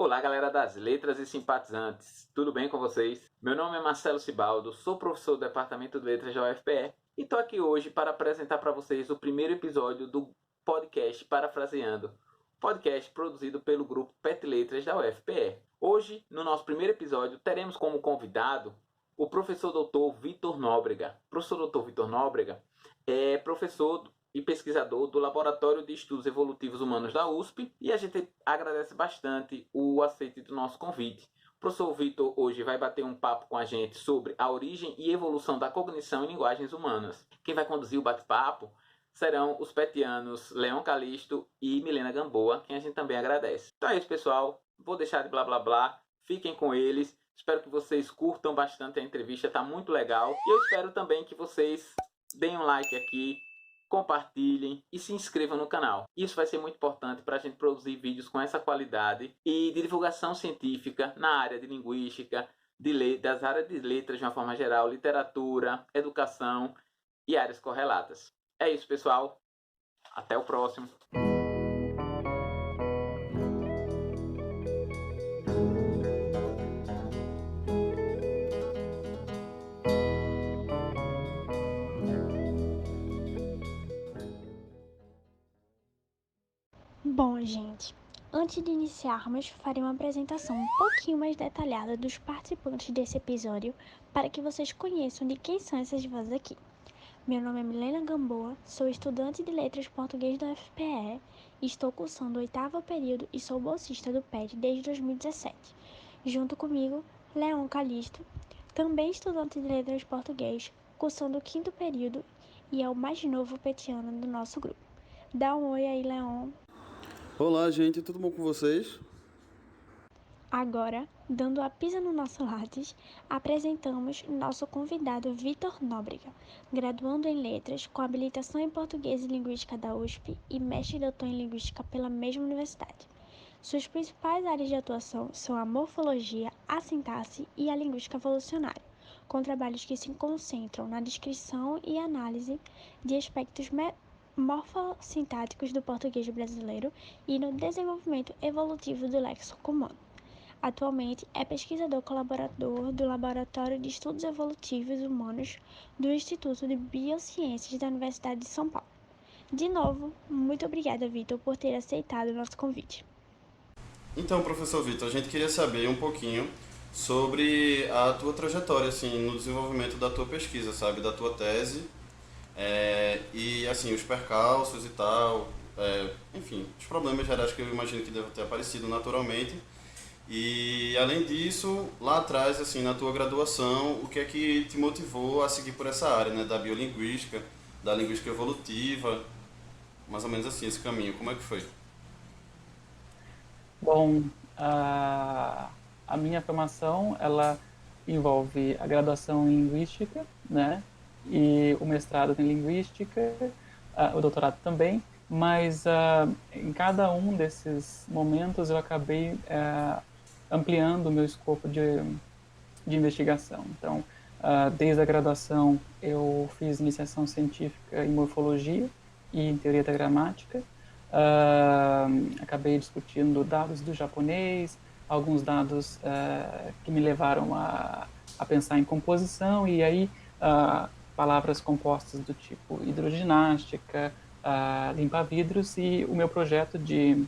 Olá, galera das letras e simpatizantes, tudo bem com vocês? Meu nome é Marcelo Cibaldo, sou professor do Departamento de Letras da UFPE e estou aqui hoje para apresentar para vocês o primeiro episódio do podcast Parafraseando, podcast produzido pelo grupo PET Letras da UFPE. Hoje, no nosso primeiro episódio, teremos como convidado o professor Dr. Vitor Nóbrega. O professor Dr. Vitor Nóbrega é professor e pesquisador do Laboratório de Estudos Evolutivos Humanos da USP, e a gente agradece bastante o aceite do nosso convite. O professor Vitor hoje vai bater um papo com a gente sobre a origem e evolução da cognição em linguagens humanas. Quem vai conduzir o bate-papo serão os petianos Leon Calisto e Milena Gamboa, quem a gente também agradece. Então é isso, pessoal. Vou deixar de blá blá blá. Fiquem com eles. Espero que vocês curtam bastante a entrevista, está muito legal. E eu espero também que vocês deem um like aqui, compartilhem e se inscrevam no canal. Isso vai ser muito importante para a gente produzir vídeos com essa qualidade e de divulgação científica na área de linguística, das áreas de letras de uma forma geral, literatura, educação e áreas correlatas. É isso, pessoal. Até o próximo. Bom, gente, antes de iniciarmos, farei uma apresentação um pouquinho mais detalhada dos participantes desse episódio para que vocês conheçam de quem são essas vozes aqui. Meu nome é Milena Gamboa, sou estudante de Letras Português da UFPE, estou cursando o 8º período e sou bolsista do PET desde 2017. Junto comigo, Leon Calisto, também estudante de Letras Português, cursando o 5º período e é o mais novo petiano do nosso grupo. Dá um oi aí, Leon. Olá, gente, tudo bom com vocês? Agora, dando a pisa no nosso látis, apresentamos nosso convidado Vitor Nóbrega, graduando em Letras, com habilitação em Português e Linguística da USP e mestre e doutor em Linguística pela mesma universidade. Suas principais áreas de atuação são a morfologia, a sintaxe e a linguística evolucionária, com trabalhos que se concentram na descrição e análise de aspectos morfossintáticos do português brasileiro e no desenvolvimento evolutivo do léxico humano. Atualmente é pesquisador colaborador do Laboratório de Estudos Evolutivos Humanos do Instituto de Biociências da Universidade de São Paulo. De novo, muito obrigada, Vitor, por ter aceitado o nosso convite. Então, professor Vitor, a gente queria saber um pouquinho sobre a tua trajetória, assim, no desenvolvimento da tua pesquisa, sabe, da tua tese, e, assim, os percalços e tal, enfim, os problemas gerais que eu imagino que devem ter aparecido naturalmente. E, além disso, lá atrás, assim, na tua graduação, o que é que te motivou a seguir por essa área, né, da biolinguística, da linguística evolutiva, mais ou menos assim, esse caminho, como é que foi? Bom, a minha formação, ela envolve a graduação em Linguística, né, e o mestrado em Linguística, o doutorado também, mas em cada um desses momentos eu acabei ampliando o meu escopo de investigação. Então, desde a graduação eu fiz iniciação científica em morfologia e em teoria da gramática. Acabei discutindo dados do japonês, alguns dados que me levaram a pensar em composição, e aí palavras compostas do tipo hidroginástica, limpa-vidros, e o meu projeto de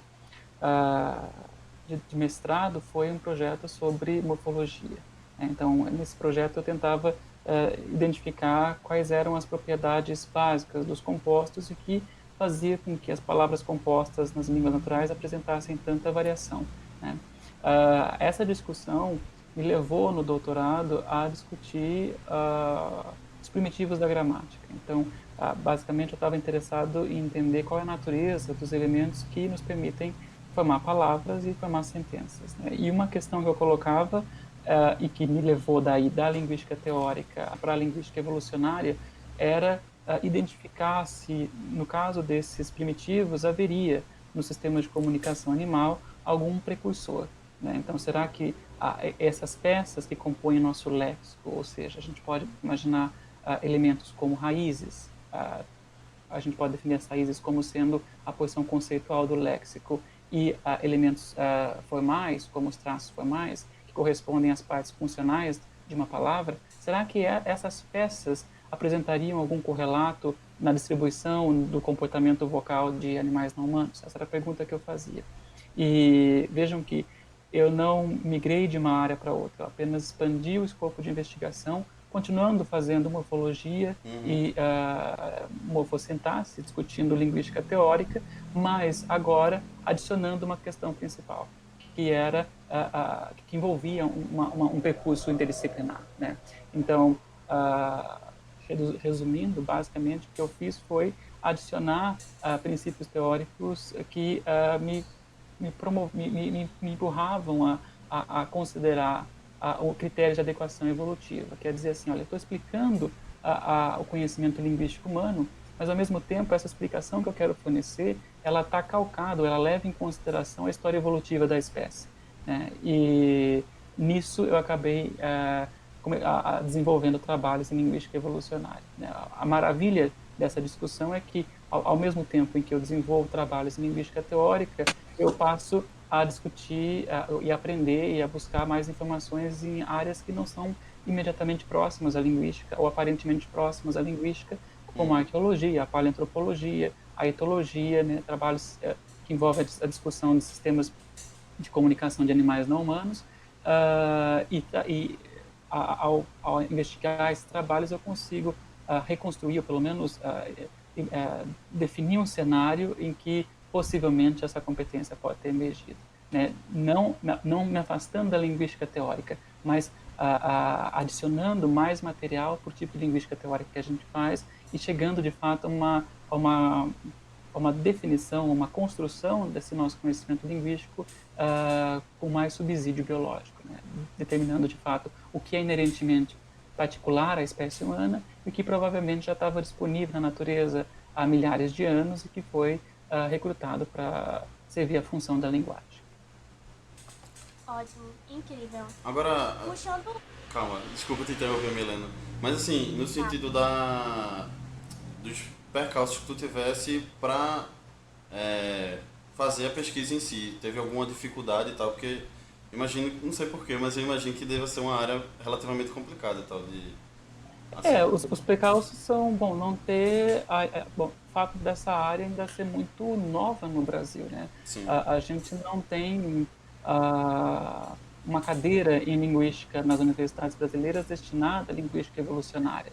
mestrado foi um projeto sobre morfologia. Então, nesse projeto eu tentava identificar quais eram as propriedades básicas dos compostos e que fazia com que as palavras compostas nas línguas naturais apresentassem tanta variação, né? Essa discussão me levou no doutorado a discutir os primitivos da gramática. Então, basicamente eu estava interessado em entender qual é a natureza dos elementos que nos permitem formar palavras e formar sentenças, né? E uma questão que eu colocava e que me levou daí da linguística teórica para a linguística evolucionária era identificar se, no caso desses primitivos, haveria no sistema de comunicação animal algum precursor, né? Então, será que essas peças que compõem o nosso léxico, ou seja, a gente pode imaginar elementos como raízes, a gente pode definir as raízes como sendo a posição conceitual do léxico, e elementos formais, como os traços formais, que correspondem às partes funcionais de uma palavra, será que essas peças apresentariam algum correlato na distribuição do comportamento vocal de animais não humanos? Essa era a pergunta que eu fazia. E vejam que eu não migrei de uma área para outra, eu apenas expandi o escopo de investigação, continuando fazendo morfologia e morfossintaxe, discutindo linguística teórica, mas agora adicionando uma questão principal, que era que envolvia um percurso interdisciplinar, né? Então, resumindo, basicamente, o que eu fiz foi adicionar princípios teóricos que me empurravam a considerar o critério de adequação evolutiva. Quer dizer assim, olha, estou explicando o conhecimento linguístico humano, mas ao mesmo tempo essa explicação que eu quero fornecer, ela está calcada, ela leva em consideração a história evolutiva da espécie, né? E nisso eu acabei desenvolvendo trabalhos em linguística evolucionária, né? A maravilha dessa discussão é que, ao mesmo tempo em que eu desenvolvo trabalhos em linguística teórica, eu passo a discutir e aprender e a buscar mais informações em áreas que não são imediatamente próximas à linguística ou aparentemente próximas à linguística, como a arqueologia, a paleoantropologia, a etologia, né, trabalhos que envolvem a discussão de sistemas de comunicação de animais não humanos, ao investigar esses trabalhos eu consigo reconstruir, ou pelo menos definir um cenário em que possivelmente essa competência pode ter emergido, né? Não me afastando da linguística teórica, mas adicionando mais material por tipo de linguística teórica que a gente faz e chegando de fato a uma definição, uma construção desse nosso conhecimento linguístico com mais subsídio biológico, né? Determinando de fato o que é inerentemente particular à espécie humana e que provavelmente já estava disponível na natureza há milhares de anos e que foi recrutado para servir a função da linguagem. Ótimo, incrível. Agora, Puxando... calma, desculpa te interromper, Milena, mas assim, no sentido dos percalços que tu tivesse para fazer a pesquisa em si, teve alguma dificuldade e tal, porque imagino, não sei porquê, mas eu imagino que deva ser uma área relativamente complicada e tal, os precalços são, bom, não ter, bom, o fato dessa área ainda ser muito nova no Brasil, né? Sim. A gente não tem uma cadeira em linguística nas universidades brasileiras destinada à linguística evolucionária.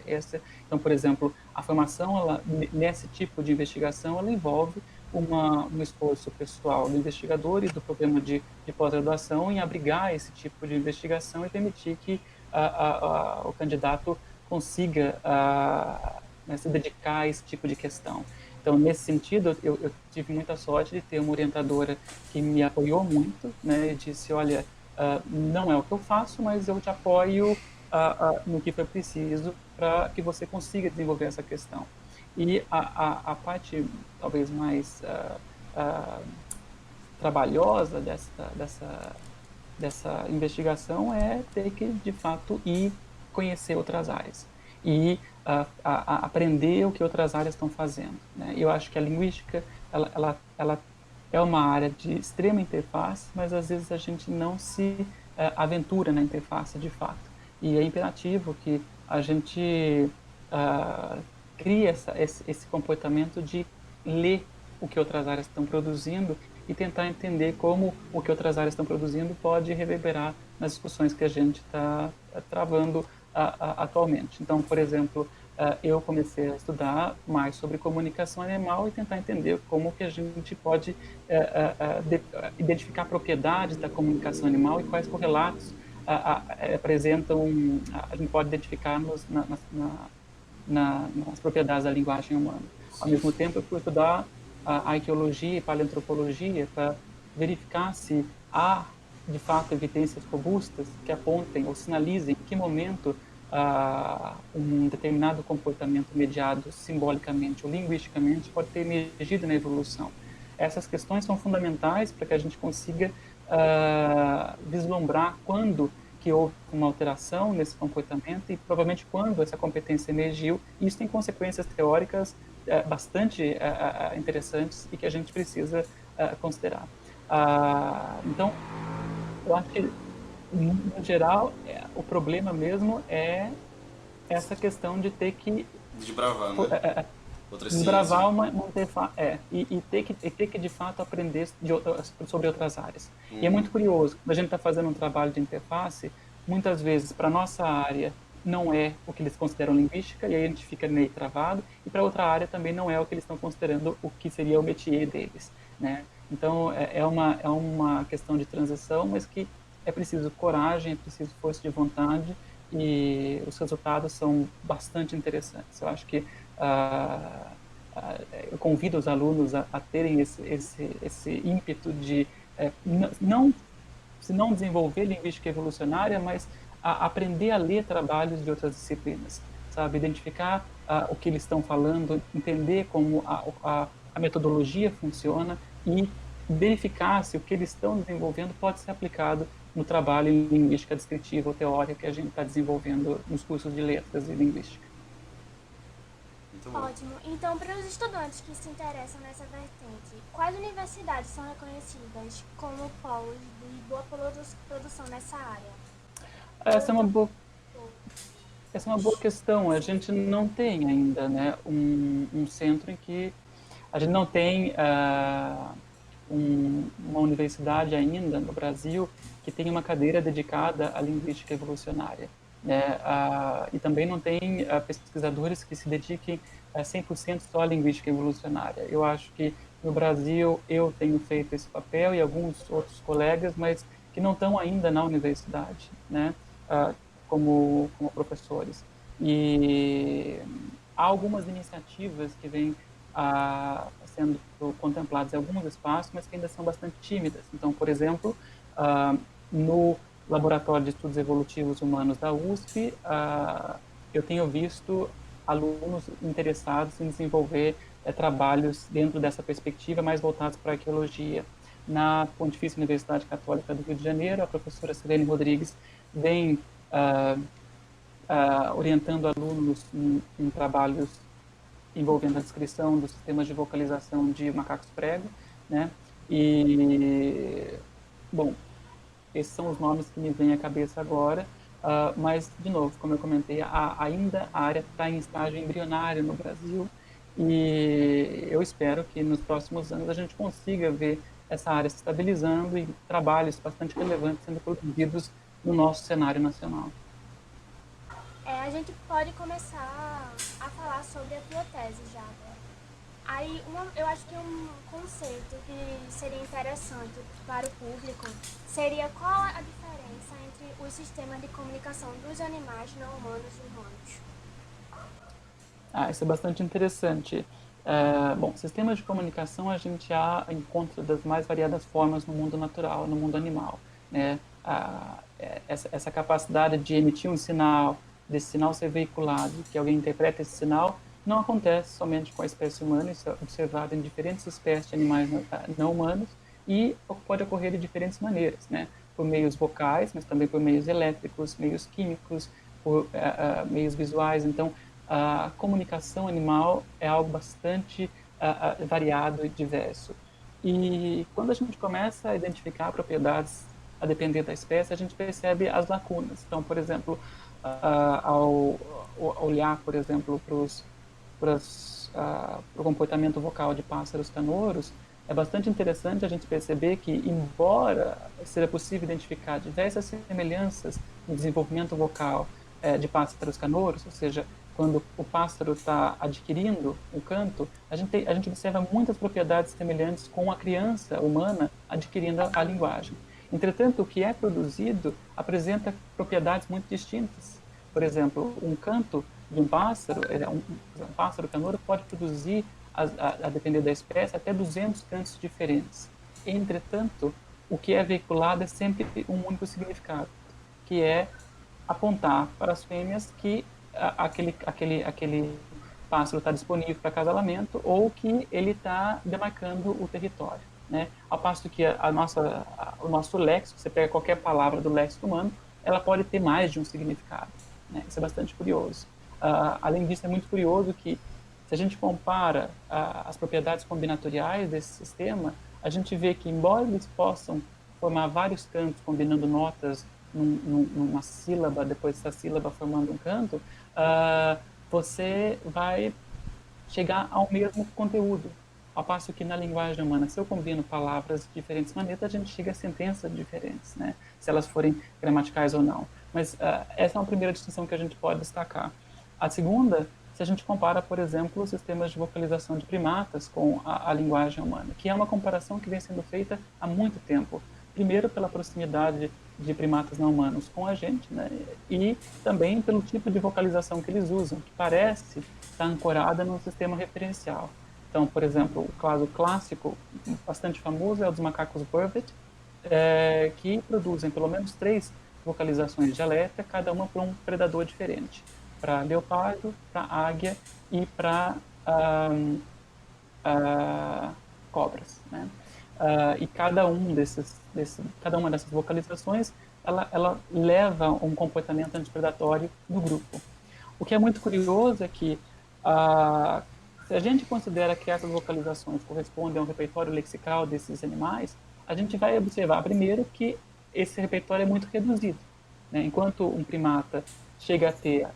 Então, por exemplo, a formação nesse tipo de investigação ela envolve um esforço pessoal do investigador e do programa de pós-graduação em abrigar esse tipo de investigação e permitir que o candidato consiga se dedicar a esse tipo de questão. Então, nesse sentido, eu tive muita sorte de ter uma orientadora que me apoiou muito, né, e disse, olha, não é o que eu faço, mas eu te apoio no que for preciso para que você consiga desenvolver essa questão. E a parte, talvez, mais trabalhosa dessa investigação é ter que, de fato, ir conhecer outras áreas e aprender o que outras áreas estão fazendo, né? Eu acho que a linguística ela é uma área de extrema interface, mas às vezes a gente não se aventura na interface de fato. E é imperativo que a gente crie esse comportamento de ler o que outras áreas estão produzindo e tentar entender como o que outras áreas estão produzindo pode reverberar nas discussões que a gente está travando atualmente. Então, por exemplo, eu comecei a estudar mais sobre comunicação animal e tentar entender como que a gente pode identificar propriedades da comunicação animal e quais correlatos apresentam, a gente pode identificar nas propriedades da linguagem humana. Ao mesmo tempo, eu fui estudar a arqueologia e paleoantropologia para verificar se há, de fato, evidências robustas que apontem ou sinalizem em que momento um determinado comportamento mediado simbolicamente ou linguisticamente pode ter emergido na evolução. Essas questões são fundamentais para que a gente consiga vislumbrar quando que houve uma alteração nesse comportamento e provavelmente quando essa competência emergiu. Isso tem consequências teóricas bastante interessantes e que a gente precisa considerar. Então, eu acho que, no geral, o problema mesmo é essa questão de ter que Desbravar, né? Outra ciência. desbravar uma interface, ter que de fato aprender sobre outras áreas. E é muito curioso, quando a gente está fazendo um trabalho de interface, muitas vezes para nossa área não é o que eles consideram linguística, e aí a gente fica meio travado, e para outra área também não é o que eles estão considerando o que seria o métier deles, né? Então, é uma questão de transição, mas que é preciso coragem, é preciso força de vontade, e os resultados são bastante interessantes. Eu acho que ah, eu convido os alunos a terem esse ímpeto de não se não desenvolver linguística evolucionária, mas a aprender a ler trabalhos de outras disciplinas, sabe? Identificar o que eles estão falando, entender como a metodologia funciona e verificar se o que eles estão desenvolvendo pode ser aplicado no trabalho em linguística descritiva ou teórica que a gente está desenvolvendo nos cursos de letras e linguística. Muito bom. Ótimo. Então, para os estudantes que se interessam nessa vertente, quais universidades são reconhecidas como polos de boa produção nessa área? Essa é uma boa questão. A gente não tem ainda, né, um centro em que a gente não tem uma universidade ainda no Brasil que tenha uma cadeira dedicada à linguística evolucionária, né? E também não tem pesquisadores que se dediquem 100% só à linguística evolucionária. Eu acho que no Brasil eu tenho feito esse papel e alguns outros colegas, mas que não estão ainda na universidade, né? Como professores. E há algumas iniciativas que vêm sendo contempladas em alguns espaços, mas que ainda são bastante tímidas. Então, por exemplo, no Laboratório de Estudos Evolutivos Humanos da USP, eu tenho visto alunos interessados em desenvolver trabalhos dentro dessa perspectiva, mais voltados para a arqueologia. Na Pontifícia Universidade Católica do Rio de Janeiro, a professora Sirene Rodrigues vem orientando alunos em trabalhos envolvendo a descrição dos sistemas de vocalização de macacos prego, né? E, bom, esses são os nomes que me vêm à cabeça agora, mas, de novo, como eu comentei, ainda a área está em estágio embrionário no Brasil e eu espero que nos próximos anos a gente consiga ver essa área se estabilizando e trabalhos bastante relevantes sendo produzidos no nosso cenário nacional. A gente pode começar a falar sobre a tua tese já agora. Aí, eu acho que um conceito que seria interessante para o público seria qual a diferença entre os sistemas de comunicação dos animais não humanos e humanos. Isso é bastante interessante. Bom, sistemas de comunicação a gente encontra das mais variadas formas no mundo natural, no mundo animal, né? Essa capacidade de emitir um sinal, desse sinal ser veiculado, que alguém interpreta esse sinal, não acontece somente com a espécie humana, isso é observado em diferentes espécies de animais não humanos e pode ocorrer de diferentes maneiras, né? Por meios vocais, mas também por meios elétricos, meios químicos, por meios visuais. Então, a comunicação animal é algo bastante variado e diverso. E quando a gente começa a identificar propriedades a depender da espécie, a gente percebe as lacunas. Então, por exemplo, ao olhar, por exemplo, para o comportamento vocal de pássaros canouros, é bastante interessante a gente perceber que, embora seja possível identificar diversas semelhanças no desenvolvimento vocal de pássaros canouros, ou seja, quando o pássaro está adquirindo o canto, a gente observa muitas propriedades semelhantes com a criança humana adquirindo a linguagem. Entretanto, o que é produzido apresenta propriedades muito distintas. Por exemplo, um canto de um pássaro, um pássaro canouro pode produzir, a depender da espécie, até 200 cantos diferentes. Entretanto, o que é veiculado é sempre um único significado, que é apontar para as fêmeas que aquele pássaro está disponível para acasalamento ou que ele está demarcando o território, né? Ao passo que o nosso léxico, você pega qualquer palavra do léxico humano, ela pode ter mais de um significado, né? Isso é bastante curioso. Além disso, é muito curioso que, se a gente compara as propriedades combinatoriais desse sistema, a gente vê que, embora eles possam formar vários cantos combinando notas numa sílaba, depois dessa sílaba formando um canto, você vai chegar ao mesmo conteúdo. Ao passo que na linguagem humana, se eu combino palavras de diferentes maneiras, a gente chega a sentenças diferentes, né? Se elas forem gramaticais ou não. Mas essa é uma primeira distinção que a gente pode destacar. A segunda, se a gente compara, por exemplo, os sistemas de vocalização de primatas com a linguagem humana, que é uma comparação que vem sendo feita há muito tempo. Primeiro, pela proximidade de primatas não humanos com a gente, né? E também pelo tipo de vocalização que eles usam, que parece estar ancorada no sistema referencial. Então, por exemplo, o caso clássico, bastante famoso, é o dos macacos Burbot, que produzem pelo menos 3 vocalizações dialéticas, cada uma para um predador diferente. Para leopardo, para águia e para cobras, né? E cada uma dessas vocalizações, ela leva um comportamento antipredatório do grupo. O que é muito curioso é que se a gente considera que essas vocalizações correspondem ao repertório lexical desses animais, a gente vai observar, primeiro, que esse repertório é muito reduzido, né? Enquanto um primata chega a ter,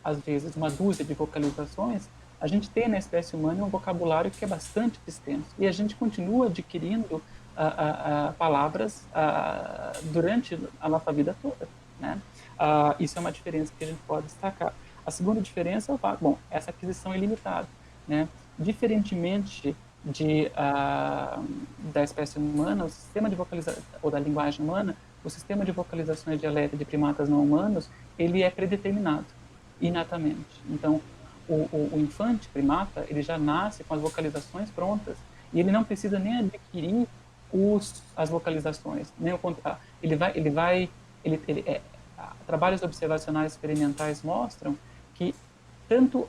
às vezes, uma dúzia de vocalizações, a gente tem na espécie humana um vocabulário que é bastante extenso. E a gente continua adquirindo palavras durante a nossa vida toda, né? Isso é uma diferença que a gente pode destacar. A segunda diferença é o fato, bom, essa aquisição é ilimitada, né? Diferentemente da espécie humana, o sistema de vocalização, ou da linguagem humana, o sistema de vocalizações dialéticas de primatas não humanos, ele é predeterminado, inatamente. Então, o infante primata, ele já nasce com as vocalizações prontas, e ele não precisa nem adquirir as vocalizações, nem trabalhos observacionais experimentais mostram que tanto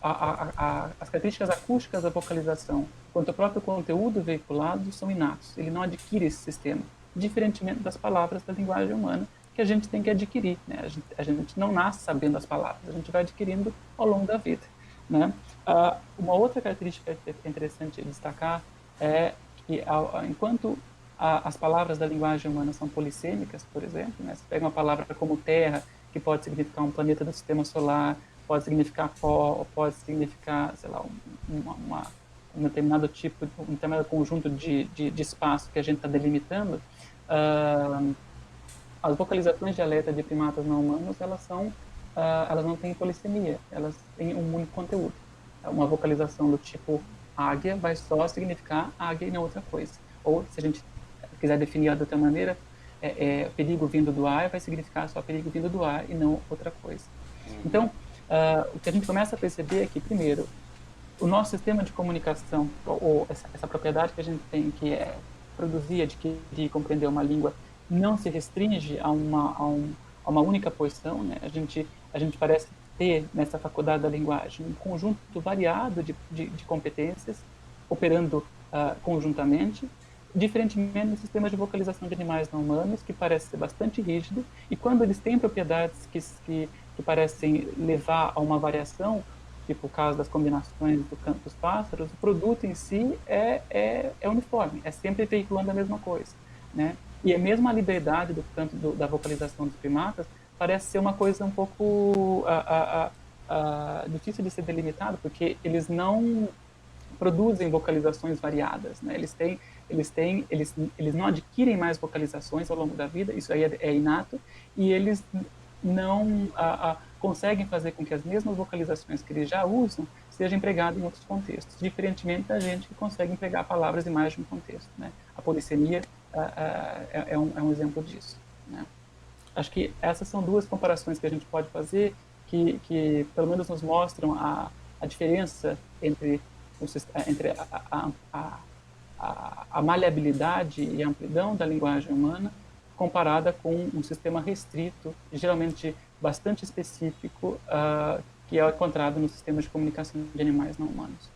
as características acústicas da vocalização quanto o próprio conteúdo veiculado são inatos. Ele não adquire esse sistema, diferentemente das palavras da linguagem humana, que a gente tem que adquirir, né? A gente não nasce sabendo as palavras, a gente vai adquirindo ao longo da vida, né? Uma outra característica interessante destacar é que, enquanto as palavras da linguagem humana são polissêmicas, por exemplo, né? Você pega uma palavra como terra, que pode significar um planeta do sistema solar, pode significar pó, pode significar, sei lá, um determinado conjunto de espaço que a gente está delimitando. As vocalizações dialéticas de primatas não humanos, elas não têm polissemia, elas têm um único conteúdo. Uma vocalização do tipo águia vai só significar águia e não outra coisa. Ou, se a gente quiser definir de outra maneira, perigo vindo do ar vai significar só perigo vindo do ar e não outra coisa. Então, o que a gente começa a perceber é que, primeiro, o nosso sistema de comunicação, ou essa propriedade que a gente tem, que é produzir, adquirir e compreender uma língua, não se restringe a uma única porção, né? A gente parece ter, nessa faculdade da linguagem, um conjunto variado de competências operando conjuntamente, diferentemente dos sistemas de vocalização de animais não humanos, que parece ser bastante rígido, e quando eles têm propriedades que parecem levar a uma variação, tipo o caso das combinações do canto dos pássaros, o produto em si é uniforme, é sempre veiculando a mesma coisa, né? E a mesma liberdade do canto da vocalização dos primatas parece ser uma coisa um pouco difícil de ser delimitada, porque eles não produzem vocalizações variadas, né? Eles não adquirem mais vocalizações ao longo da vida, isso aí é inato, e eles não conseguem fazer com que as mesmas vocalizações que eles já usam sejam empregadas em outros contextos, diferentemente da gente que consegue empregar palavras em mais de um contexto, né? A polissemia é um exemplo disso, né? Acho que essas são duas comparações que a gente pode fazer que pelo menos nos mostram a diferença entre a maleabilidade e a amplidão da linguagem humana comparada com um sistema restrito, geralmente bastante específico, que é encontrado no sistema de comunicação de animais não humanos.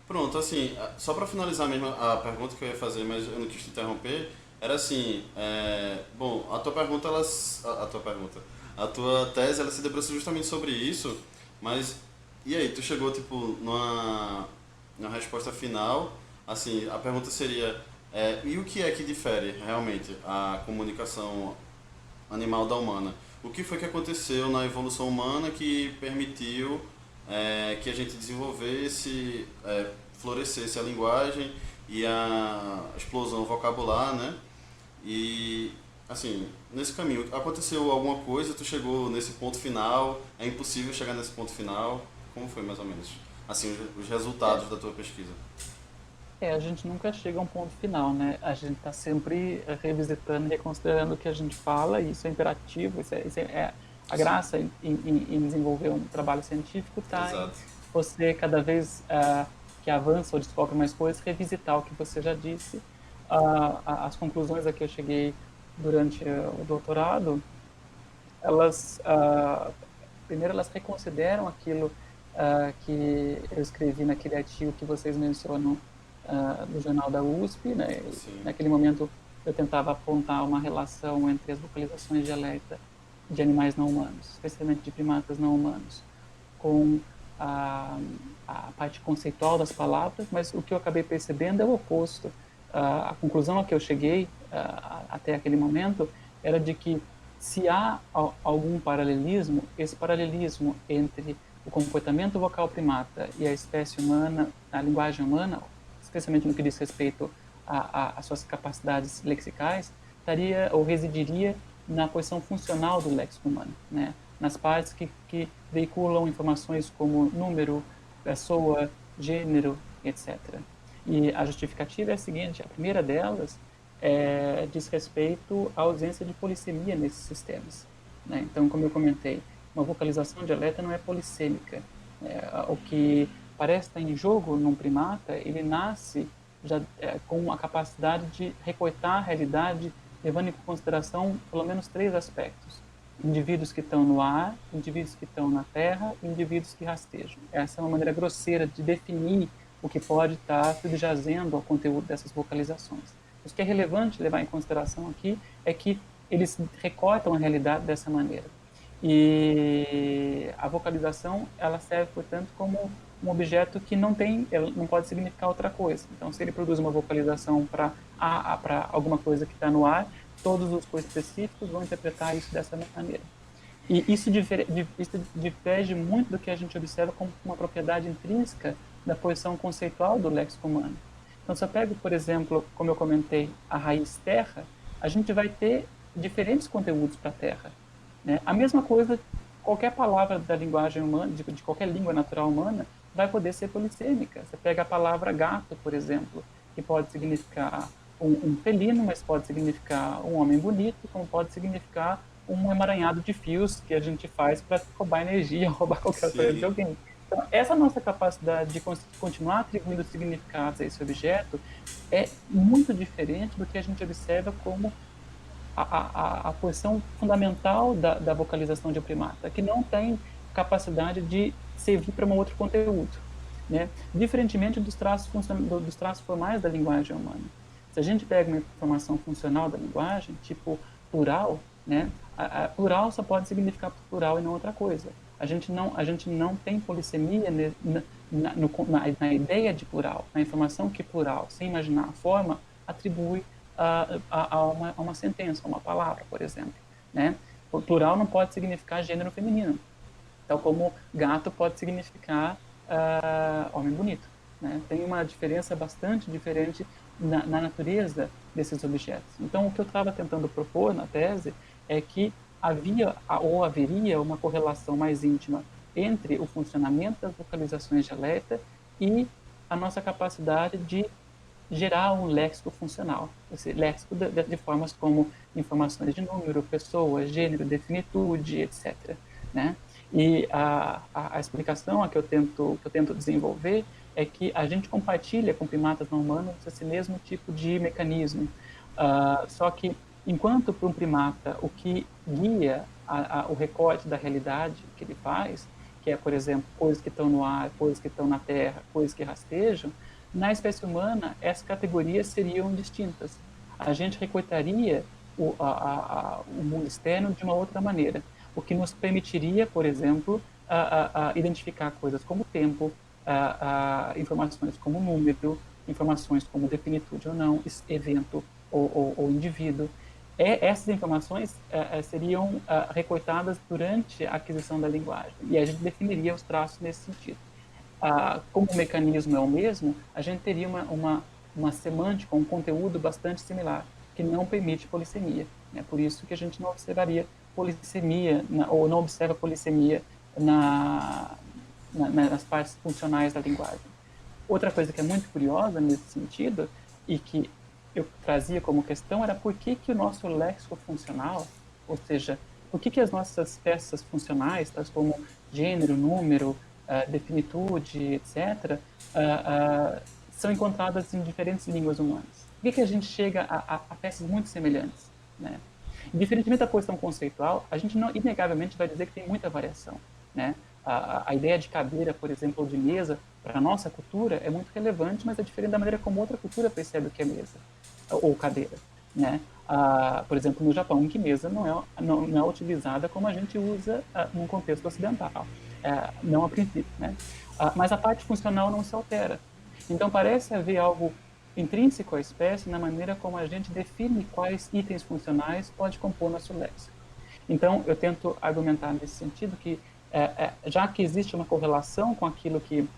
Pronto, assim, só para finalizar mesmo a pergunta que eu ia fazer, mas eu não quis te interromper, era assim, bom, a tua tese, ela se debruça justamente sobre isso, mas e aí, tu chegou, tipo, numa resposta final, Assim, a pergunta seria, e o que é que difere realmente a comunicação animal da humana? O que foi que aconteceu na evolução humana que permitiu que a gente desenvolvesse, florescesse a linguagem e a explosão vocabular, né? E, assim, nesse caminho, aconteceu alguma coisa, tu chegou nesse ponto final, é impossível chegar nesse ponto final? Como foi, mais ou menos? Assim, os resultados da tua pesquisa. A gente nunca chega a um ponto final, né? A gente está sempre revisitando e reconsiderando o que a gente fala, e isso é imperativo, a graça em desenvolver um trabalho científico está em Exato. você, cada vez que avança ou descobre mais coisas, revisitar o que você já disse. As conclusões a que eu cheguei durante o doutorado, elas, primeiro, elas reconsideram aquilo que eu escrevi naquele artigo que vocês mencionam do jornal da USP, né? Sim. Naquele momento eu tentava apontar uma relação entre as vocalizações de alerta de animais não humanos, especialmente de primatas não humanos, com a parte conceitual das palavras, mas o que eu acabei percebendo é o oposto. A conclusão a que eu cheguei até aquele momento era de que se há algum paralelismo, esse paralelismo entre o comportamento vocal primata e a espécie humana, a linguagem humana, especialmente no que diz respeito às suas capacidades lexicais, estaria ou residiria na posição funcional do léxico humano, né? Nas partes que veiculam informações como número, pessoa, gênero, etc. E a justificativa é a seguinte: a primeira delas diz respeito à ausência de polissemia nesses sistemas, né? Então, como eu comentei, uma vocalização de alerta não é polissêmica. O que parece estar em jogo num primata, ele nasce já com a capacidade de recortar a realidade, levando em consideração pelo menos 3 aspectos: indivíduos que estão no ar, indivíduos que estão na terra e indivíduos que rastejam. Essa é uma maneira grosseira de definir o que pode estar subjazendo ao conteúdo dessas vocalizações. O que é relevante levar em consideração aqui é que eles recortam a realidade dessa maneira. E a vocalização, ela serve, portanto, como um objeto que não pode significar outra coisa. Então, se ele produz uma vocalização para alguma coisa que está no ar, todos os coespecíficos vão interpretar isso dessa maneira. E isso diverge muito do que a gente observa como uma propriedade intrínseca da posição conceitual do léxico humano. Então, se eu pego, por exemplo, como eu comentei, a raiz terra, a gente vai ter diferentes conteúdos para terra, né? A mesma coisa, qualquer palavra da linguagem humana, de qualquer língua natural humana, vai poder ser polissêmica. Você pega a palavra gato, por exemplo, que pode significar um felino, mas pode significar um homem bonito, como pode significar um emaranhado de fios que a gente faz para roubar energia, roubar qualquer coisa de alguém. Então, essa nossa capacidade de continuar atribuindo significados a esse objeto é muito diferente do que a gente observa como a posição fundamental da vocalização de um primata, que não tem capacidade de servir para um outro conteúdo, né? Diferentemente dos traços formais da linguagem humana. Se a gente pega uma informação funcional da linguagem, tipo plural, né? Plural só pode significar plural e não outra coisa. A gente não tem polissemia na ideia de plural, na informação que plural, sem imaginar a forma, atribui a uma sentença, a uma palavra, por exemplo, né? O plural não pode significar gênero feminino, tal como gato pode significar homem bonito, né? Tem uma diferença bastante diferente na natureza desses objetos. Então, o que eu estava tentando propor na tese é que haveria uma correlação mais íntima entre o funcionamento das vocalizações de alerta e a nossa capacidade de gerar um léxico funcional. Esse léxico de formas como informações de número, pessoa, gênero, definitude, etc., né? E a explicação que eu tento desenvolver é que a gente compartilha com primatas não humanos esse mesmo tipo de mecanismo. Só que, enquanto para um primata o que guia o recorte da realidade que ele faz, que é, por exemplo, coisas que estão no ar, coisas que estão na terra, coisas que rastejam, na espécie humana, essas categorias seriam distintas. A gente recortaria o mundo externo de uma outra maneira, o que nos permitiria, por exemplo, identificar coisas como tempo, informações como número, informações como definitude ou não, evento ou indivíduo. Essas informações seriam recortadas durante a aquisição da linguagem, e a gente definiria os traços nesse sentido. Como o mecanismo é o mesmo, a gente teria uma semântica, um conteúdo bastante similar, que não permite polissemia. Né? Por isso que a gente não observaria polissemia, ou não observa polissemia nas partes funcionais da linguagem. Outra coisa que é muito curiosa nesse sentido, e que eu trazia como questão, era por que o nosso léxico funcional, ou seja, por que as nossas peças funcionais, tais como gênero, número, definitude, etc., são encontradas em diferentes línguas humanas. Por que a gente chega a peças muito semelhantes? Né? Diferentemente da questão conceitual, a gente não inegavelmente vai dizer que tem muita variação. Né? A ideia de cadeira, por exemplo, ou de mesa, para a nossa cultura é muito relevante, mas é diferente da maneira como outra cultura percebe o que é mesa ou cadeira. Né? Por exemplo, no Japão, em que mesa não é utilizada como a gente usa num contexto ocidental. Não a princípio. Né? Mas a parte funcional não se altera. Então, parece haver algo intrínseco à espécie na maneira como a gente define quais itens funcionais pode compor nosso léxico. Então, eu tento argumentar nesse sentido que, já que existe uma correlação com aquilo que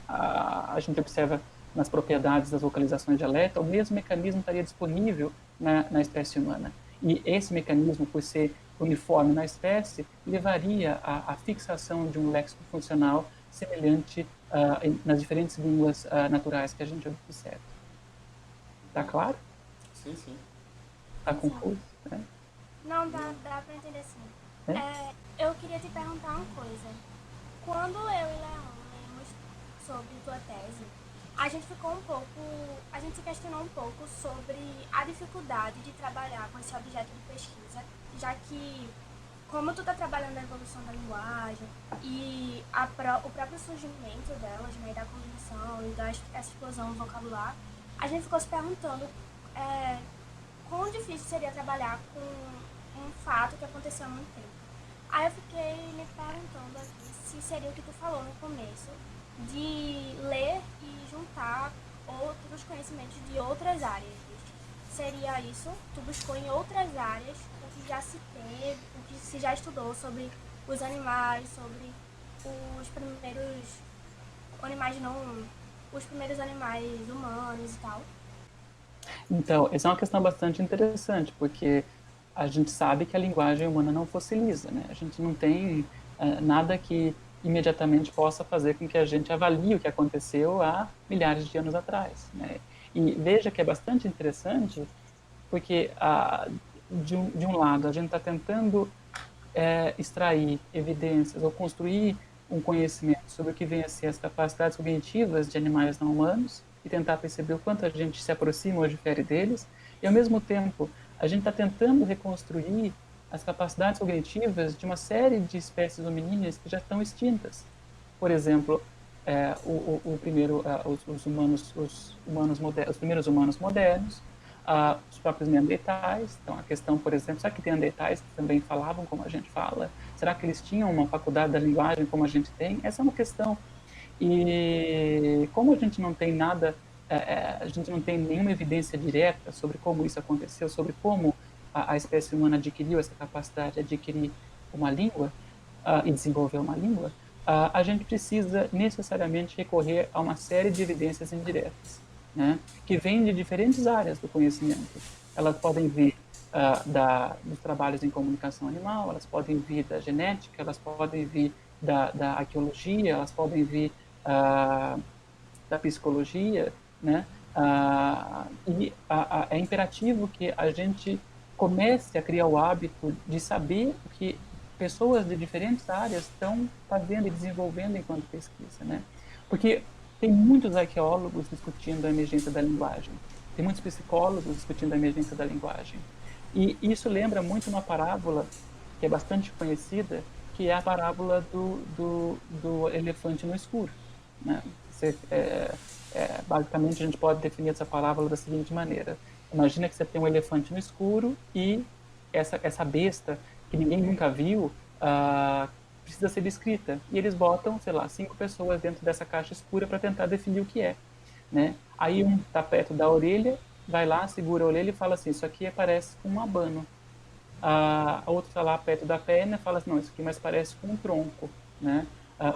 a gente observa nas propriedades das vocalizações dialetas, o mesmo mecanismo estaria disponível na espécie humana. E esse mecanismo, por ser uniforme na espécie, levaria à fixação de um léxico funcional semelhante nas diferentes línguas naturais que a gente observa. Está claro? Sim, sim. Está confuso? Né? Não, dá para entender sim. Eu queria te perguntar uma coisa. Quando eu e Leão lemos sobre tua tese, a gente se questionou um pouco sobre a dificuldade de trabalhar com esse objeto de pesquisa, já que, como tu está trabalhando na evolução da linguagem e o próprio surgimento delas, né, da cognição e dessa explosão do vocabulário, a gente ficou se perguntando quão difícil seria trabalhar com um fato que aconteceu há muito tempo. Aí eu fiquei me perguntando aqui se seria o que tu falou no começo, de ler e juntar outros conhecimentos de outras áreas. Seria isso? Tu buscou em outras áreas o que já se teve, o que se já estudou sobre os animais, sobre os primeiros animais humanos e tal? Então, essa é uma questão bastante interessante, porque a gente sabe que a linguagem humana não fossiliza, né? A gente não tem nada que imediatamente possa fazer com que a gente avalie o que aconteceu há milhares de anos atrás, né? E veja que é bastante interessante, porque de um lado a gente está tentando extrair evidências ou construir um conhecimento sobre o que vem a ser as capacidades cognitivas de animais não humanos e tentar perceber o quanto a gente se aproxima ou difere deles, e ao mesmo tempo a gente está tentando reconstruir as capacidades cognitivas de uma série de espécies hominíneas que já estão extintas. Por exemplo, os primeiros humanos modernos, os próprios neandertais. Então, a questão, por exemplo, será que neandertais também falavam como a gente fala? Será que eles tinham uma faculdade da linguagem como a gente tem? Essa é uma questão. E como a gente não tem nada, a gente não tem nenhuma evidência direta sobre como isso aconteceu, sobre como a espécie humana adquiriu essa capacidade de adquirir uma língua e desenvolver uma língua, a gente precisa necessariamente recorrer a uma série de evidências indiretas, né, que vêm de diferentes áreas do conhecimento. Elas podem vir dos trabalhos em comunicação animal, elas podem vir da genética, elas podem vir da arqueologia, elas podem vir da psicologia, né? E é imperativo que a gente comece a criar o hábito de saber o que pessoas de diferentes áreas estão fazendo e desenvolvendo enquanto pesquisa, né? Porque tem muitos arqueólogos discutindo a emergência da linguagem, tem muitos psicólogos discutindo a emergência da linguagem, e isso lembra muito uma parábola que é bastante conhecida, que é a parábola do elefante no escuro, né? Basicamente, a gente pode definir essa parábola da seguinte maneira: imagina que você tem um elefante no escuro e essa besta que ninguém nunca viu precisa ser descrita. E eles botam, sei lá, 5 pessoas dentro dessa caixa escura para tentar definir o que é, né? Aí um está perto da orelha, vai lá, segura a orelha e fala assim, isso aqui parece com um abano. A outro está lá perto da perna e fala assim, não, isso aqui mais parece com um tronco, né?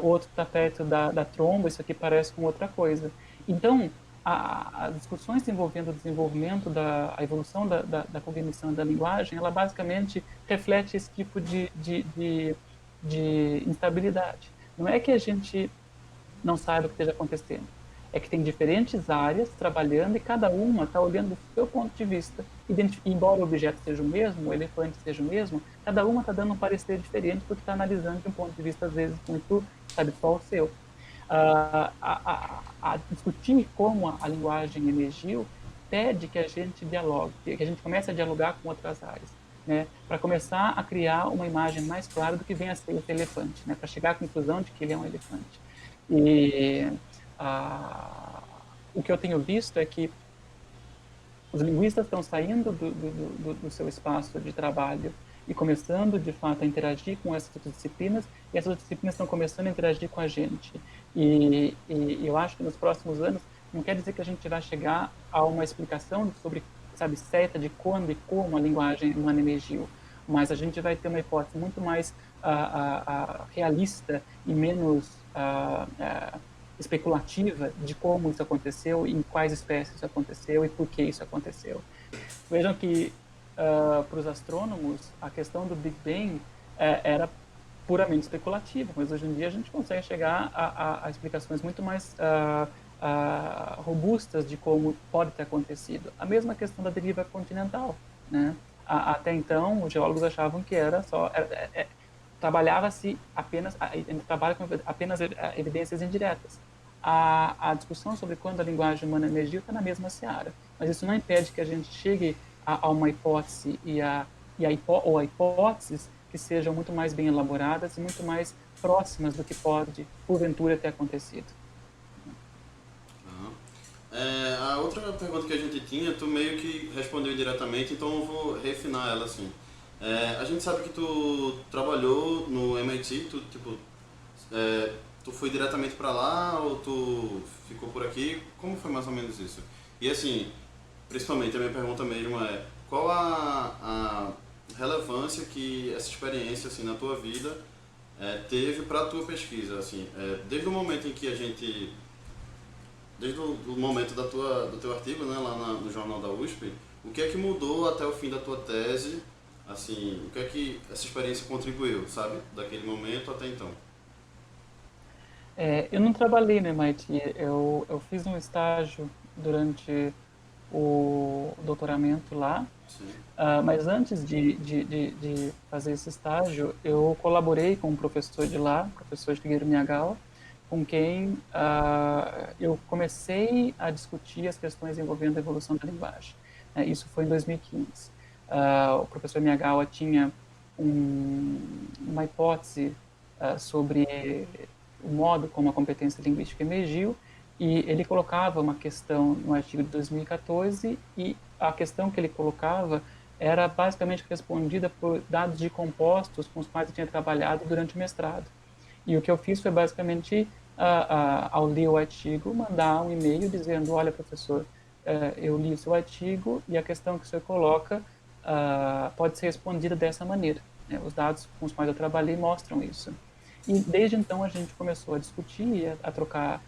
O outro está perto da tromba, isso aqui parece com outra coisa. Então, as discussões envolvendo o desenvolvimento, a evolução da cognição e da linguagem, ela basicamente reflete esse tipo de instabilidade. Não é que a gente não saiba o que esteja acontecendo, é que tem diferentes áreas trabalhando e cada uma está olhando do seu ponto de vista. Embora o objeto seja o mesmo, o elefante seja o mesmo, cada uma está dando um parecer diferente porque está analisando de um ponto de vista, às vezes, muito, sabe, só o seu. A discutir como a linguagem emergiu pede que a gente dialogue, que a gente comece a dialogar com outras áreas, né, para começar a criar uma imagem mais clara do que vem a ser esse elefante, né, para chegar à conclusão de que ele é um elefante. E o que eu tenho visto é que os linguistas estão saindo do seu espaço de trabalho e começando, de fato, a interagir com essas outras disciplinas, e essas outras disciplinas estão começando a interagir com a gente. E eu acho que nos próximos anos, não quer dizer que a gente vai chegar a uma explicação sobre, sabe, certa de quando e como a linguagem humana emergiu, mas a gente vai ter uma hipótese muito mais realista e menos especulativa de como isso aconteceu, em quais espécies isso aconteceu e por que isso aconteceu. Vejam que, para os astrônomos, a questão do Big Bang era puramente especulativa, mas hoje em dia a gente consegue chegar a explicações muito mais robustas de como pode ter acontecido. A mesma questão da deriva continental, né? Até então, os geólogos achavam que era só... trabalhava-se apenas... trabalha com apenas evidências indiretas. A discussão sobre quando a linguagem humana emergiu está na mesma seara, mas isso não impede que a gente chegue a uma hipótese ou a hipóteses que sejam muito mais bem elaboradas e muito mais próximas do que pode, porventura, ter acontecido. A outra pergunta que a gente tinha, tu meio que respondeu diretamente, então eu vou refinar ela assim. A gente sabe que tu trabalhou no MIT, tu foi diretamente para lá ou tu ficou por aqui? Como foi mais ou menos isso? E assim, principalmente a minha pergunta mesmo é, qual a relevância que essa experiência assim na tua vida teve para a tua pesquisa, assim, desde o momento em que desde o momento do teu artigo, né, lá no jornal da USP, o que é que mudou até o fim da tua tese, assim, o que é que essa experiência contribuiu, sabe, daquele momento até então? Eu não trabalhei no MIT, eu fiz um estágio durante o doutoramento lá, mas antes de fazer esse estágio, eu colaborei com um professor de lá, o professor Shigeru Miyagawa, com quem eu comecei a discutir as questões envolvendo a evolução da linguagem. Isso foi em 2015. O professor Miyagawa tinha uma hipótese sobre o modo como a competência linguística emergiu, e ele colocava uma questão no artigo de 2014, e a questão que ele colocava era basicamente respondida por dados de compostos com os quais eu tinha trabalhado durante o mestrado. E o que eu fiz foi basicamente, ao ler o artigo, mandar um e-mail dizendo, olha, professor, eu li o seu artigo e a questão que o senhor coloca pode ser respondida dessa maneira. Os dados com os quais eu trabalhei mostram isso. E desde então a gente começou a discutir, a trocar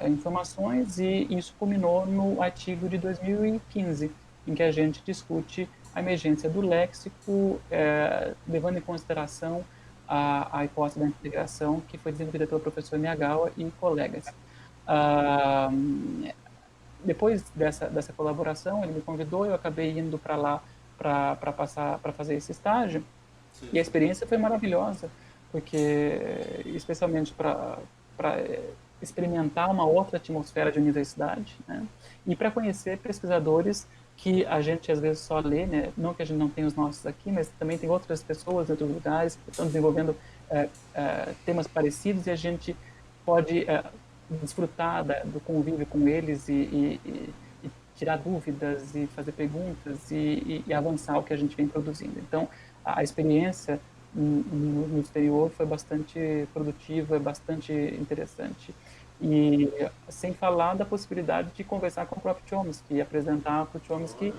informações, e isso culminou no artigo de 2015, em que a gente discute a emergência do léxico, levando em consideração a hipótese da integração que foi desenvolvida pelo professor Miyagawa e colegas. Depois dessa colaboração, ele me convidou, eu acabei indo para lá para fazer esse estágio. Sim. E a experiência foi maravilhosa, porque especialmente para experimentar uma outra atmosfera de universidade, né? E para conhecer pesquisadores que a gente às vezes só lê, né? Não que a gente não tenha os nossos aqui, mas também tem outras pessoas em outros lugares que estão desenvolvendo temas parecidos, e a gente pode desfrutar do convívio com eles e tirar dúvidas e fazer perguntas e avançar o que a gente vem produzindo. Então, a experiência no exterior foi bastante produtiva, bastante interessante. E sem falar da possibilidade de conversar com o próprio Chomsky e apresentar para o Chomsky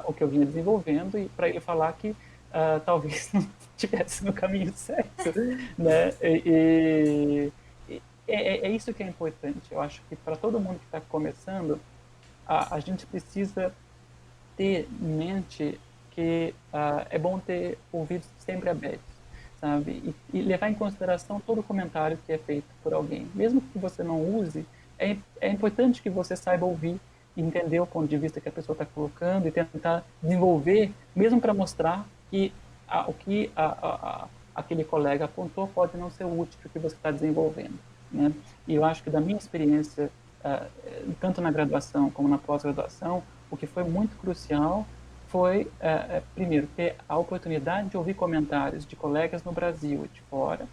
o que eu vinha desenvolvendo e para ele falar que talvez não estivesse no caminho certo, né? É isso que é importante. Eu acho que para todo mundo que está começando, a gente precisa ter em mente que é bom ter ouvidos sempre abertos, sabe? E levar em consideração todo comentário que é feito por alguém. Mesmo que você não use, é importante que você saiba ouvir, entender o ponto de vista que a pessoa está colocando e tentar desenvolver, mesmo para mostrar que o que aquele colega apontou pode não ser útil para o que você está desenvolvendo, né? E eu acho que da minha experiência, tanto na graduação como na pós-graduação, o que foi muito crucial foi, primeiro, ter a oportunidade de ouvir comentários de colegas no Brasil e de fora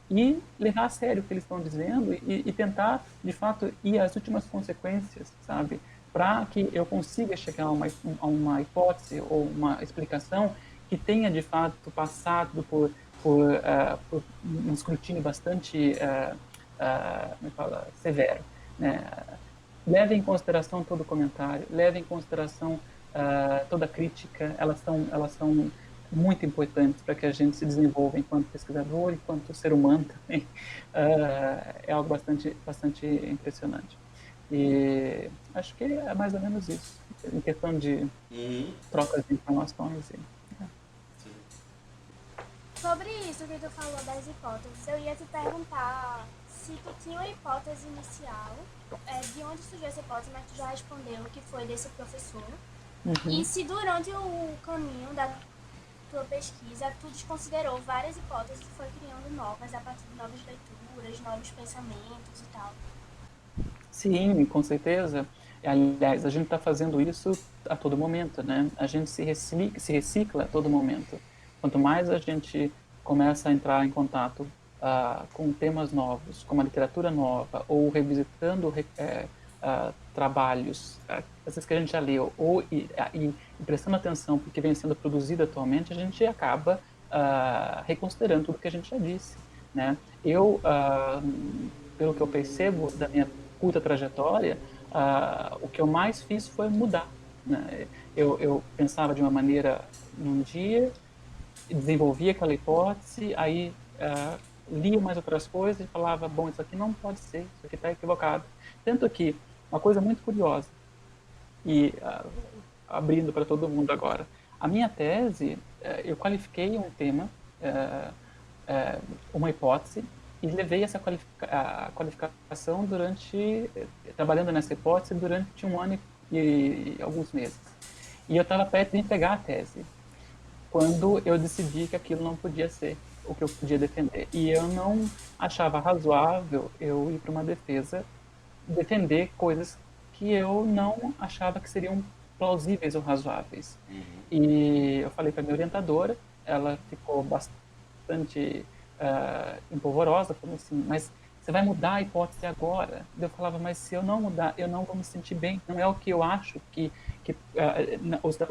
e levar a sério o que eles estão dizendo e tentar, de fato, ir às últimas consequências, sabe? Para que eu consiga chegar a uma hipótese ou uma explicação que tenha, de fato, passado por um escrutínio bastante severo, né? Leve em consideração todo comentário, leve em consideração toda crítica, elas são muito importantes para que a gente se desenvolva enquanto pesquisador, enquanto ser humano também. É algo bastante impressionante. E acho que é mais ou menos isso, em questão de trocas de informações. Sobre isso que tu falou das hipóteses, eu ia te perguntar se tu tinha uma hipótese inicial, de onde surgiu essa hipótese, mas tu já respondeu que foi desse professor. E se durante o caminho da tua pesquisa tu desconsiderou várias hipóteses e foi criando novas a partir de novas leituras, novos pensamentos e tal. Sim, com certeza. Aliás, a gente está fazendo isso a todo momento, né? A gente se recicla a todo momento. Quanto mais a gente começa a entrar em contato com temas novos, com uma literatura nova, ou revisitando trabalhos, às vezes que a gente já leu, ou e prestando atenção porque vem sendo produzido atualmente, a gente acaba reconsiderando tudo que a gente já disse, né? Eu, pelo que eu percebo da minha curta trajetória, o que eu mais fiz foi mudar, né? Eu pensava de uma maneira num dia, desenvolvia aquela hipótese, aí lia mais outras coisas e falava, bom, isso aqui não pode ser, isso aqui está equivocado. Tanto que, uma coisa muito curiosa, e abrindo para todo mundo agora, a minha tese, eu qualifiquei um tema, uma hipótese, e levei essa qualificação trabalhando nessa hipótese durante 1 ano e alguns meses. E eu estava perto de entregar a tese, quando eu decidi que aquilo não podia ser o que eu podia defender. E eu não achava razoável eu ir para uma defesa defender coisas que eu não achava que seriam plausíveis ou razoáveis. E eu falei para minha orientadora, ela ficou bastante empolvorosa, falou assim, mas você vai mudar a hipótese agora? Eu falava, mas se eu não mudar, eu não vou me sentir bem, não é o que eu acho que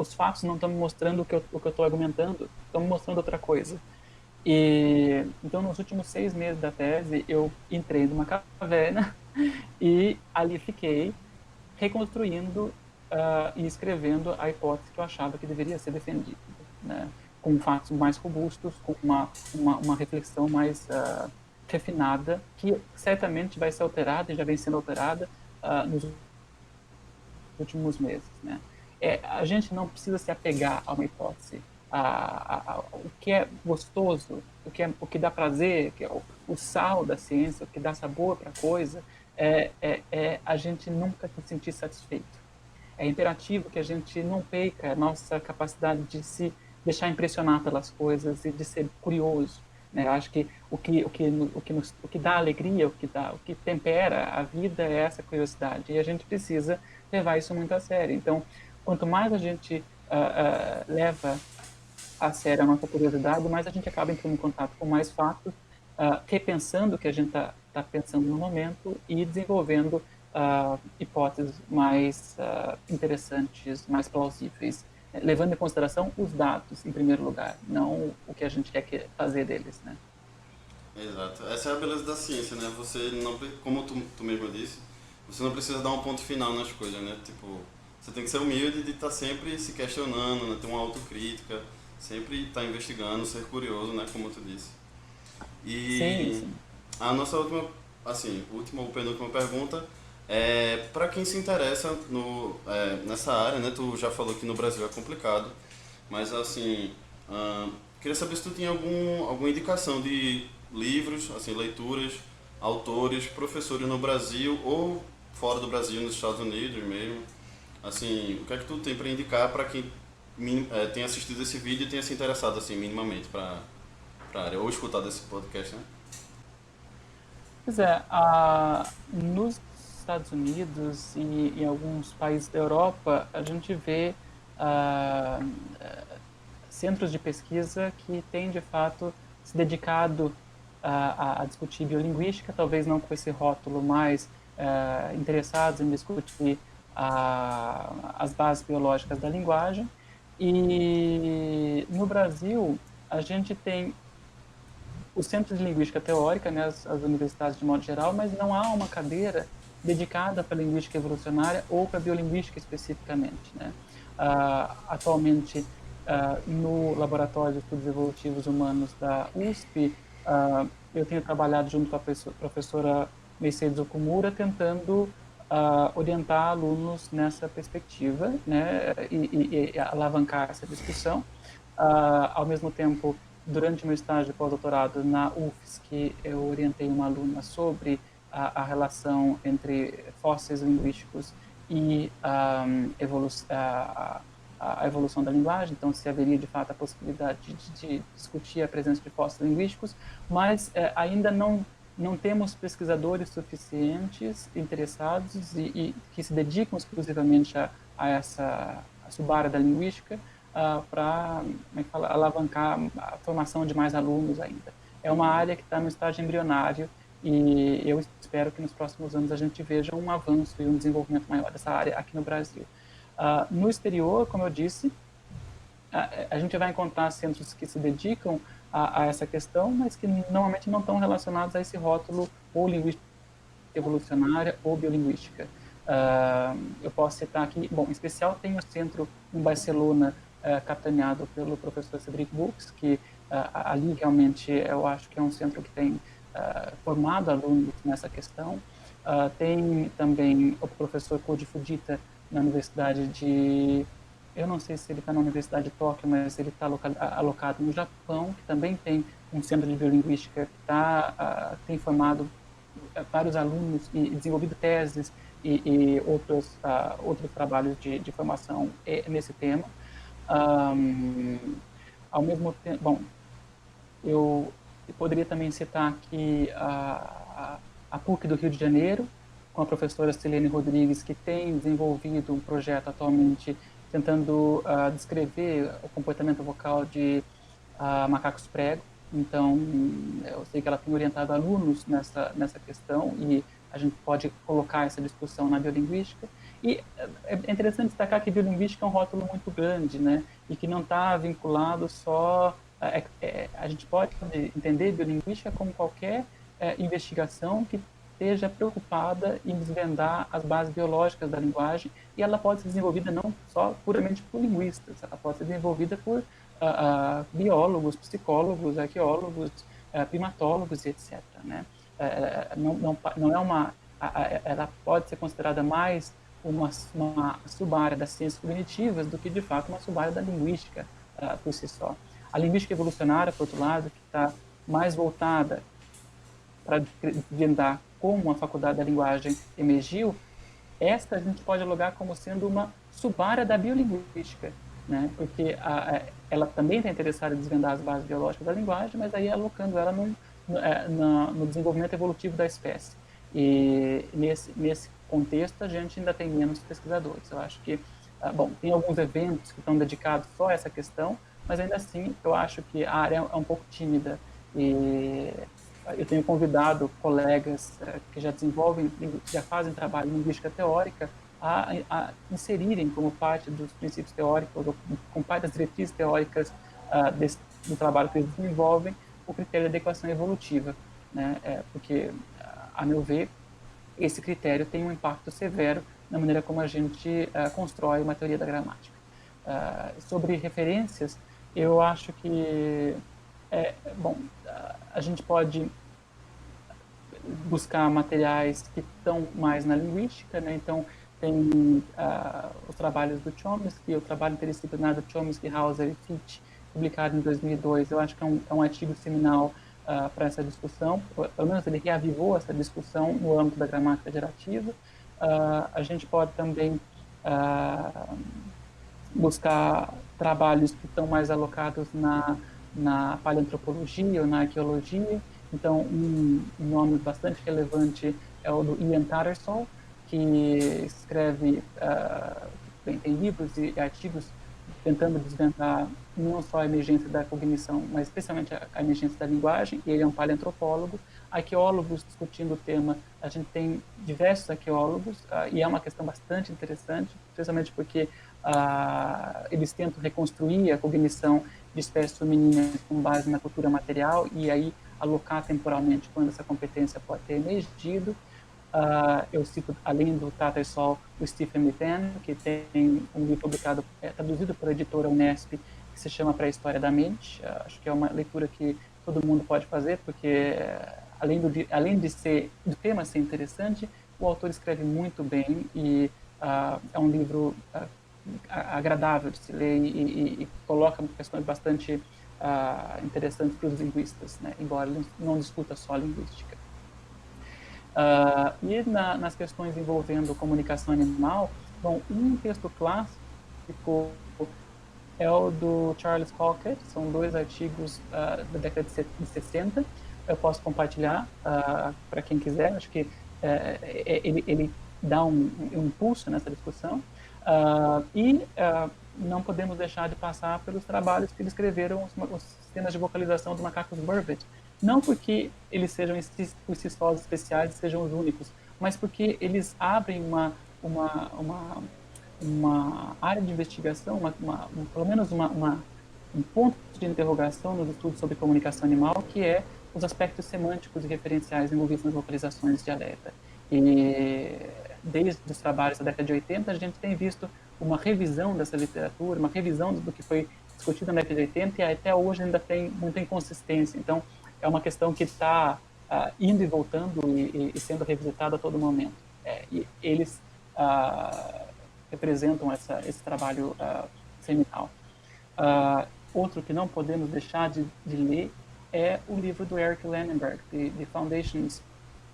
os fatos não estão me mostrando o que eu estou argumentando, estão me mostrando outra coisa. E então, nos últimos 6 meses da tese, eu entrei numa caverna e ali fiquei reconstruindo e escrevendo a hipótese que eu achava que deveria ser defendida, né? Com fatos mais robustos, com uma reflexão mais refinada, que certamente vai ser alterada e já vem sendo alterada nos últimos meses, né? A gente não precisa se apegar a uma hipótese. O que é gostoso, o que dá prazer, que é o sal da ciência, o que dá sabor para a coisa, é a gente nunca se sentir satisfeito. É imperativo que a gente não perca a nossa capacidade de se deixar impressionar pelas coisas e de ser curioso, né? Eu acho que o que dá alegria, o que tempera a vida é essa curiosidade, e a gente precisa levar isso muito a sério. Então, quanto mais a gente leva a sério a nossa curiosidade, mais a gente acaba entrando em contato com mais fatos, repensando o que a gente está pensando no momento e desenvolvendo hipóteses mais interessantes, mais plausíveis, levando em consideração os dados, em primeiro lugar, não o que a gente quer fazer deles, né? Exato. Essa é a beleza da ciência, né? Você não, como tu mesmo disse, você não precisa dar um ponto final nas coisas, né? Tipo, você tem que ser humilde de estar sempre se questionando, né? Ter uma autocrítica, sempre estar investigando, ser curioso, né? Como tu disse. Sim, E sim. a nossa última, assim, última ou penúltima pergunta é para quem se interessa nessa área, né? Tu já falou que no Brasil é complicado, mas assim, queria saber se tu tinha alguma indicação de livros, assim, leituras, autores, professores no Brasil ou fora do Brasil, nos Estados Unidos mesmo. Assim, o que é que tu tem para indicar para quem tenha assistido esse vídeo e tenha se interessado assim minimamente para a área ou escutado esse podcast, né? Pois é, nos Estados Unidos e em alguns países da Europa, a gente vê ah, centros de pesquisa que têm, de fato, se dedicado a discutir biolinguística, talvez não com esse rótulo, mas interessados em discutir as bases biológicas da linguagem. E no Brasil, a gente tem o Centro de Linguística Teórica, né, as universidades de modo geral, mas não há uma cadeira dedicada para a linguística evolucionária ou para a biolinguística especificamente, né? Atualmente, no Laboratório de Estudos Evolutivos Humanos da USP, eu tenho trabalhado junto com a professora Mercedes Okumura, tentando orientar alunos nessa perspectiva, né, e alavancar essa discussão. Ao mesmo tempo, durante meu estágio de pós-doutorado na UFSC, eu orientei uma aluna sobre a relação entre fósseis linguísticos e a evolução da linguagem, então se haveria de fato a possibilidade de discutir a presença de fósseis linguísticos, mas ainda não temos pesquisadores suficientes interessados e que se dedicam exclusivamente a essa subárea da linguística para alavancar a formação de mais alunos ainda. É uma área que está no estágio embrionário e eu espero que nos próximos anos a gente veja um avanço e um desenvolvimento maior dessa área aqui no Brasil. No exterior, como eu disse, a gente vai encontrar centros que se dedicam a essa questão, mas que normalmente não estão relacionados a esse rótulo ou linguística evolucionária ou biolinguística. Eu posso citar aqui, bom, em especial tem o centro em Barcelona, capitaneado pelo professor Cedric Bux, que ali realmente eu acho que é um centro que tem formado alunos nessa questão. Tem também o professor Koji Fujita na Universidade de... Eu não sei se ele está na Universidade de Tóquio, mas ele está alocado no Japão, que também tem um centro de biolinguística que tem formado vários alunos e desenvolvido teses e outros trabalhos de formação nesse tema. Ao mesmo tempo, bom, eu poderia também citar aqui a PUC do Rio de Janeiro, com a professora Silene Rodrigues, que tem desenvolvido um projeto atualmente tentando descrever o comportamento vocal de macacos prego. Então, eu sei que ela tem orientado alunos nessa questão e a gente pode colocar essa discussão na biolinguística. E é interessante destacar que biolinguística é um rótulo muito grande, né? E que não está vinculado só... a gente pode entender biolinguística como qualquer investigação que esteja preocupada em desvendar as bases biológicas da linguagem, e ela pode ser desenvolvida não só puramente por linguistas, ela pode ser desenvolvida por biólogos, psicólogos, arqueólogos, primatólogos e etc. Né? Não é uma... ela pode ser considerada mais uma subárea das ciências cognitivas do que, de fato, uma subárea da linguística por si só. A linguística evolucionária, por outro lado, que está mais voltada para desvendar como a faculdade da linguagem emergiu, esta a gente pode alugar como sendo uma subárea da biolinguística, né? Porque ela também está interessada em desvendar as bases biológicas da linguagem, mas aí alocando ela no desenvolvimento evolutivo da espécie. E nesse contexto a gente ainda tem menos pesquisadores. Eu acho que, bom, tem alguns eventos que estão dedicados só a essa questão, mas ainda assim eu acho que a área é um pouco tímida e eu tenho convidado colegas que já já fazem trabalho em linguística teórica a inserirem como parte dos princípios teóricos, ou como parte das diretrizes teóricas do trabalho que eles desenvolvem, o critério de adequação evolutiva. né? Porque, a meu ver, esse critério tem um impacto severo na maneira como a gente constrói uma teoria da gramática. Sobre referências, eu acho que, bom, a gente pode buscar materiais que estão mais na linguística, né? Então, tem os trabalhos do Chomsky, o trabalho interdisciplinar do Chomsky, Hauser e Fitch, publicado em 2002. Eu acho que é um artigo seminal para essa discussão, pelo menos ele reavivou essa discussão no âmbito da gramática gerativa. A gente pode também buscar trabalhos que estão mais alocados na paleoantropologia ou na arqueologia. Então, um nome bastante relevante é o do Ian Tattersall, que escreve, tem livros e artigos tentando desvendar não só a emergência da cognição, mas especialmente a emergência da linguagem, e ele é um paleoantropólogo. Arqueólogos discutindo o tema, a gente tem diversos arqueólogos, e é uma questão bastante interessante, especialmente porque eles tentam reconstruir a cognição de espécies femininas com base na cultura material, e aí alocar temporalmente quando essa competência pode ter emergido. Eu cito, além do Tattersall, o Stephen Mittan, que tem um livro publicado, traduzido pela editora Unesp, que se chama Pré-História da Mente. Acho que é uma leitura que todo mundo pode fazer, porque além do tema ser interessante, o autor escreve muito bem e é um livro agradável de se ler e coloca questões bastante interessantes para os linguistas, né? Embora ele não discuta só a linguística. E nas questões envolvendo comunicação animal, bom, um texto clássico é o do Charles Cockett, são 2 artigos da década de 60, eu posso compartilhar para quem quiser, acho que ele dá um impulso nessa discussão, e não podemos deixar de passar pelos trabalhos que descreveram os sistemas de vocalização dos macacos Burbage, não porque eles sejam por si sós especiais e sejam os únicos, mas porque eles abrem uma área de investigação, pelo menos um ponto de interrogação nos estudos sobre comunicação animal, que é os aspectos semânticos e referenciais envolvidos nas vocalizações de alerta. E desde os trabalhos da década de 80, a gente tem visto uma revisão dessa literatura, uma revisão do que foi discutido na década de 80, e até hoje ainda tem muita inconsistência. Então, é uma questão que está indo e voltando e sendo revisitada a todo momento. E eles representam esse trabalho seminal. Outro que não podemos deixar de ler é o livro do Eric Langenberg, The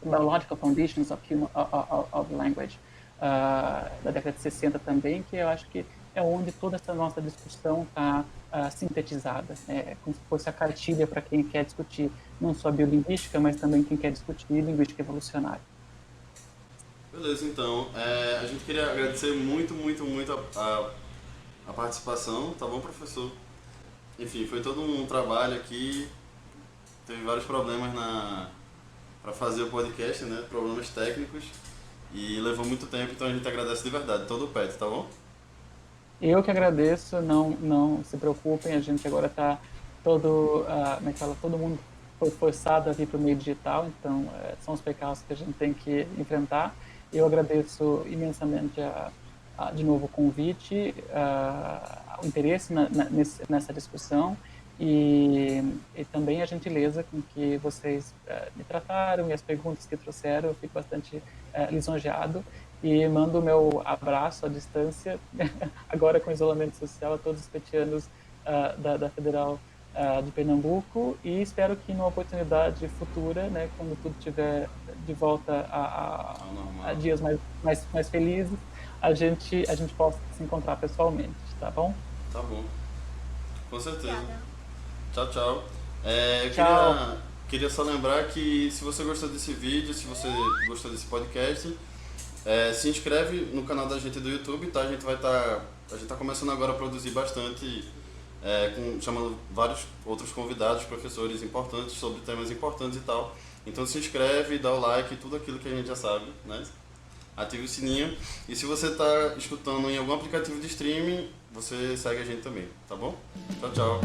Biological Foundations of Language, da década de 60 também, que eu acho que é onde toda essa nossa discussão está sintetizada, como se fosse a cartilha para quem quer discutir não só biolinguística, mas também quem quer discutir linguística evolucionária. Beleza, então, a gente queria agradecer muito a participação, tá bom, professor? Enfim, foi todo um trabalho aqui, teve vários problemas para fazer o podcast, né, problemas técnicos, e levou muito tempo, então a gente agradece de verdade, todo o PET, tá bom? Eu que agradeço, não se preocupem, a gente agora está todo mundo foi forçado a vir para o meio digital, então são os percalços que a gente tem que enfrentar. Eu agradeço imensamente de novo o convite, o interesse nessa discussão e também a gentileza com que vocês me trataram e as perguntas que trouxeram. Eu fico bastante lisonjeado. E mando o meu abraço à distância, agora com isolamento social, a todos os petianos da Federal de Pernambuco, e espero que numa oportunidade futura, né, quando tudo estiver de volta a dias mais felizes, a gente possa se encontrar pessoalmente, tá bom? Tá bom, com certeza. Obrigada. Tchau. Tchau. Queria só lembrar que se você gostou desse vídeo, se você gostou desse podcast, se inscreve no canal da gente do YouTube, tá? A gente tá começando agora a produzir bastante, chamando vários outros convidados, professores importantes, sobre temas importantes e tal. Então se inscreve, dá o like, tudo aquilo que a gente já sabe, né? Ative o sininho. E se você tá escutando em algum aplicativo de streaming, você segue a gente também, tá bom? Tchau.